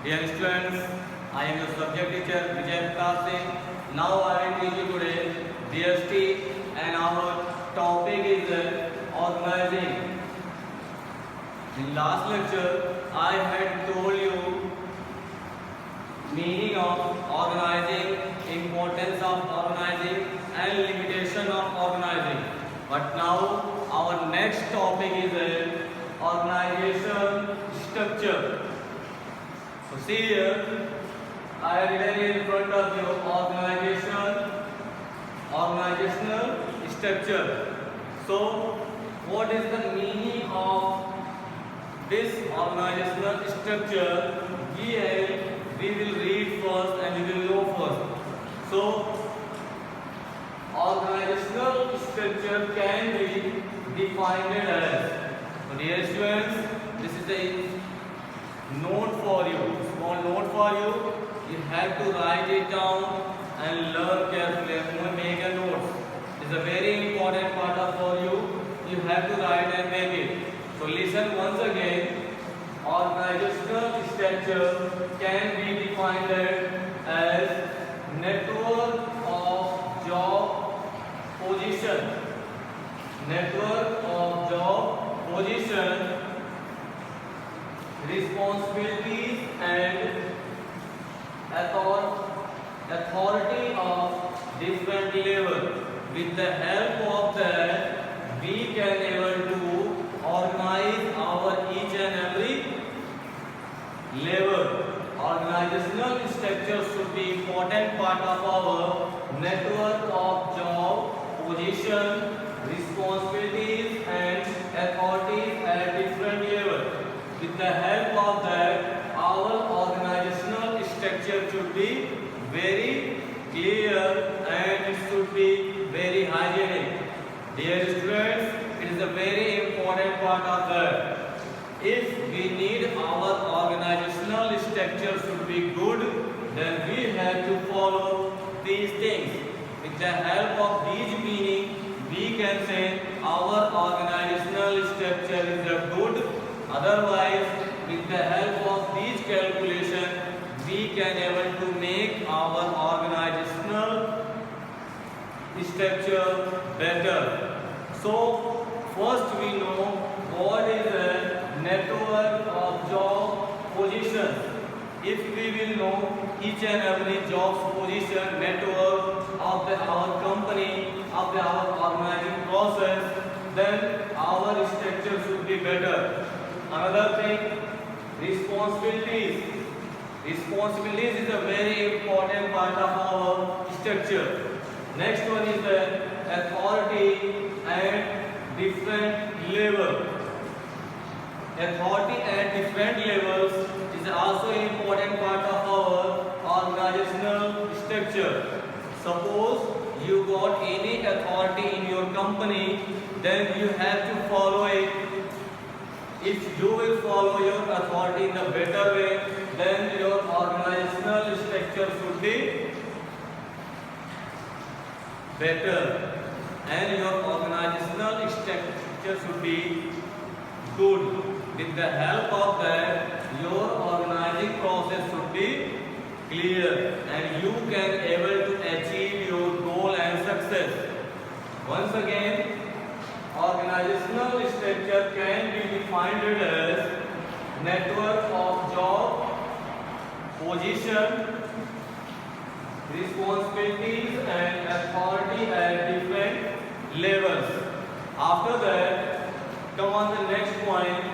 Dear students, I am your subject teacher Vijay Prakash Singh. Now I will teach you today DST and our topic is organizing. In last lecture, I had told you meaning of organizing, importance of organizing and limitation of organizing. But now our next topic is organization structure. So see here, I have written in front of you organizational structure. So what is the meaning of this organizational structure? We will read first and we will know first. So organizational structure can be defined as. So dear students, this is a note for you, small note for you. You have to write it down and learn carefully. I'm going to make a note. It's a very important part of for you. You have to write and make it. So listen once again. Organizational structure can be defined as network of job position. Network of job position, responsibilities and authority of different level. With the help of that, we can able to organize our each and every level. Organizational structure should be important part of our network of job position, responsibilities and authorities at different level. With the help of that, our organizational structure should be very clear and it should be very hygienic. Dear students, it is a very important part of that. If we need our organizational structure should be good, then we have to follow these things. With the help of these meaning, we can say our organizational structure is a good. Otherwise, with the help of these calculations, we can able to make our organizational structure better. So, first we know what is a network of job positions. If we will know each and every job's position, network of our company, of our organizing process, then our structure should be better. Another thing, responsibilities. Responsibilities is a very important part of our structure. Next one is the authority and different level. Authority at different levels is also an important part of our organizational structure. Suppose you got any authority in your company, then you have to follow it. If you will follow your authority in a better way, then your organizational structure should be better and your organizational structure should be good. With the help of that, your organizing process should be clear and you can able to achieve your goal and success. Once again, organizational structure can be defined as network of job, position, responsibilities and authority at different levels. After that, come on the next point,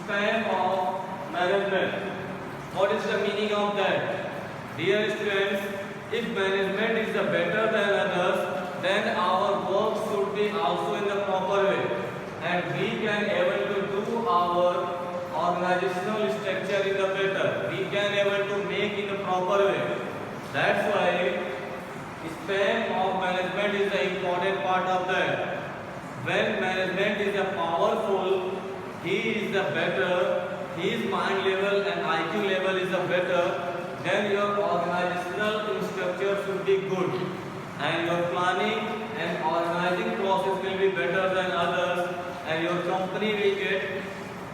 span of management. What is the meaning of that? Dear students, if management is better than others, then our work should be also in the proper way and we can able to do our organizational structure in the better. We can able to make in the proper way. That's why span of management is the important part of that. When management is a powerful, he is the better, his mind level and IQ level is a better, then your organizational structure should be good and your planning and organizing process will be better than others and your company will get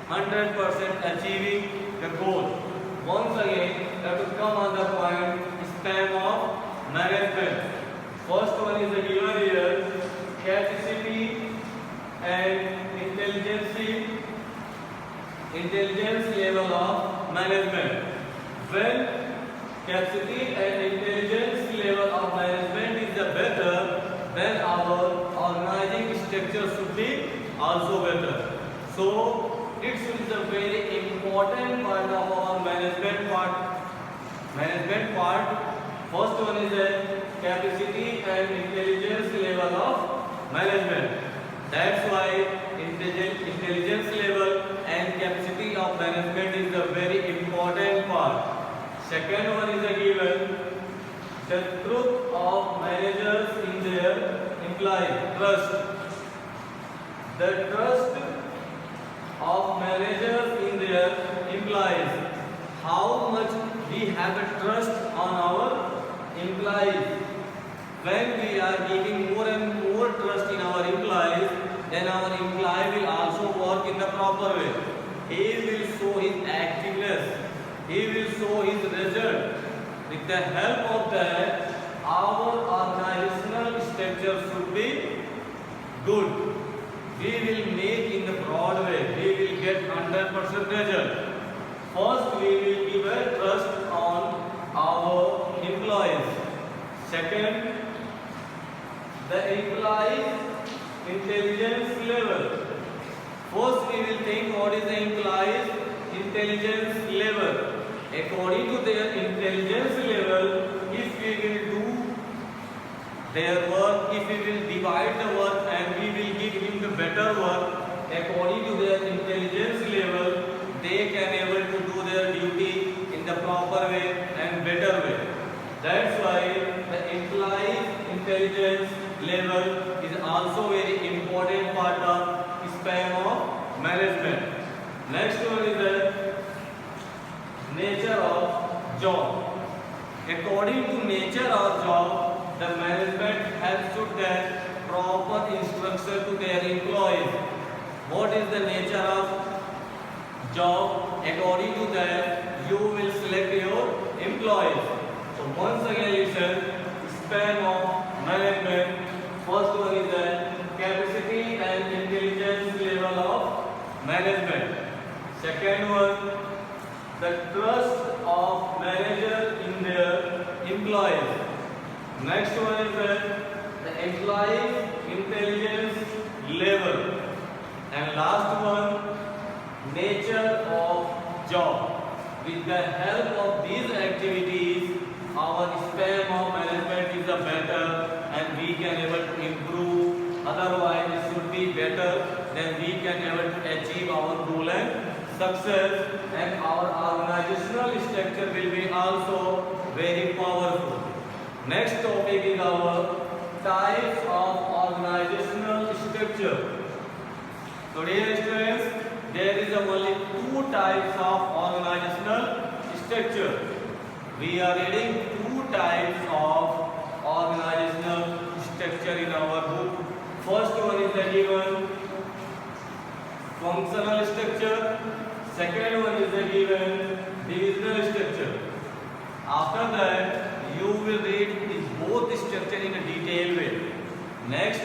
100% achieving the goal. Once again, you have to come on the point span of management. First one is given here, capacity and intelligence level of management. When capacity and intelligence level of management is better, then our organizing structure should be also better. So it is a very important part of our management part. First one is the capacity and intelligence level of management. That's why intelligence level and capacity of management is a very important part. Second one is given, the truth of managers in their employees. Trust. The trust of managers in their employees. How much we have a trust on our employees. When we are giving more and more trust in our employees, then our employee will also work in the proper way. He will show his activeness. He will show his result. With the help of that, our organizational structure should be good. We will make in the broad way. We will get 100% result. First, we will give a trust on our employees. Second, the employees' intelligence level. First, we will think what is the employees' intelligence level. According to their intelligence level, if we will do their work, if we will divide the work and we will give him the better work, according to their intelligence level, they can able to do their duty in the proper way and better way. That's why the employee intelligence level is also very important part of span of management. Next one is the nature of job. According to nature of job, the management has to get proper instruction to their employees. What is the nature of job? According to that, you will select your employees. So once again listen, span of management. First one is the capacity and intelligence level of management. Second one, the trust of manager in their employees. Next one is the employee intelligence level. And last one, nature of job. With the help of these activities, our span of management is better and we can able to improve. Otherwise, it should be better, then we can able to achieve our goal and success, and our organizational structure will be also very powerful. Next topic is our types of organizational structure. So dear students, there is only two types of organizational structure. We are reading two types of organizational structure in our book. First one is the given functional structure. Second one is the given divisional structure. After that, you will read these both structure in a detailed way. Next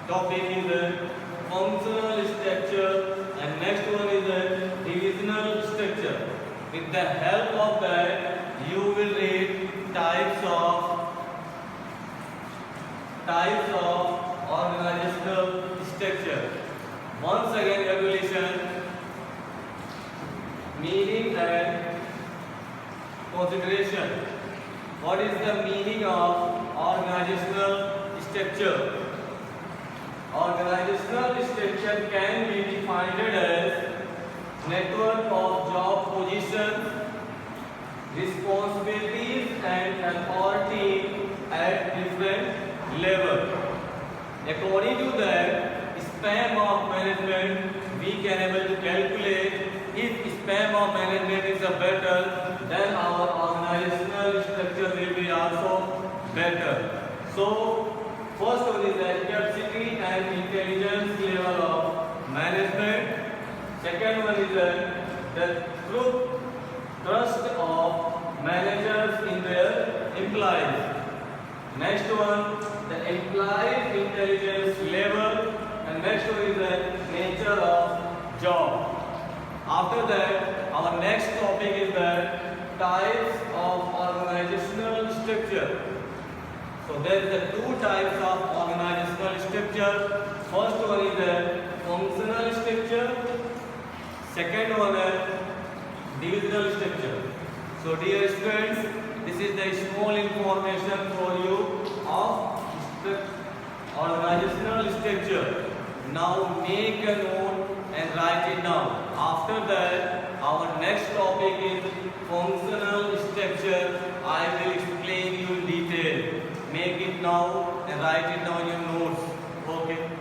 topic is the functional structure and next one is the divisional structure. With the help of that, you will read types of organizational structure. Once again, evaluation, meaning and consideration. What is the meaning of organizational structure? Organizational structure can be defined as network of job positions, responsibilities and authority at different levels. According to that, span of management, we can able to calculate if span of management is better, then our organizational structure will be also better. So, first one is the capacity and intelligence level of management. Second one is the truth trust of managers in their employees. Next one, the employee intelligence level, and next one is the nature of job. After that, our next topic is the types of organizational structure. So there is the two types of organizational structure. First one is the functional structure. Second one is divisional structure. So dear students, this is the small information for you of organizational structure. Now make a note and write it down. After that, our next topic is functional structure. I will explain you in detail. Make it now and write it down in your notes. Okay.